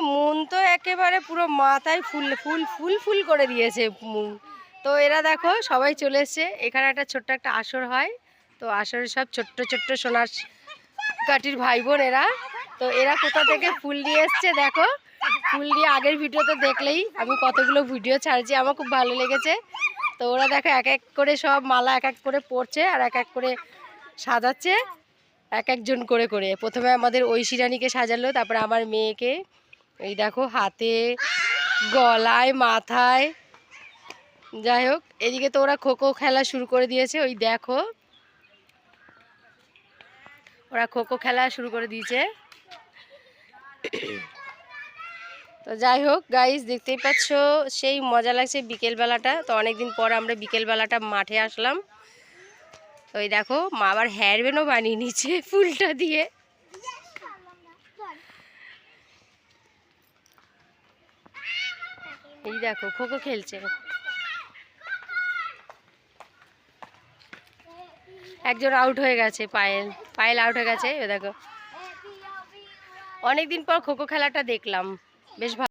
মন তো একেবারে পুরো মাথায় ফুল ফুল ফুল ফুল করে দিয়েছে মন। তো এরা দেখো সবাই চলে এসছে। এখানে একটা ছোট্ট একটা আসর হয়, তো আসরে সব ছোট্ট ছোট্ট সোনার কাঠির ভাই বোন এরা। তো এরা কোথা থেকে ফুল নিয়ে এসছে দেখো। ফুল নিয়ে আগের ভিডিও তো দেখলেই আমি কতগুলো ভিডিও ছাড়ছি, আমার খুব ভালো লেগেছে। তো ওরা দেখো এক এক করে সব মালা এক এক করে পরছে আর এক এক করে সাজাচ্ছে, এক একজন করে করে। প্রথমে আমাদের ঐশী রানীকে সাজালো, তারপরে আমার মেয়েকে। এই দেখো হাতে, গলায়, মাথায়। যাই হোক, এদিকে তো ওরা খোখো খেলা শুরু করে দিয়েছে। ওই দেখো ওরা খোখো খেলা শুরু করে দিয়েছে। তো যাই হোক গাইস, দেখতেই পাচ্ছ সেই মজা লাগছে বিকেলবেলাটা। তো অনেকদিন পর আমরা বিকেলবেলাটা মাঠে আসলাম। তো এই দেখো মা আবার হেয়ার ব্যান্ডও বানিয়ে নিচ্ছে ফুলটা দিয়ে। এই দেখো খোখো খেলছে। একজন আউট হয়ে গেছে, পায়েল। পায়েল আউট হয়ে গেছে। দেখো অনেকদিন পর খোখো খেলাটা দেখলাম, বেশ ভালো।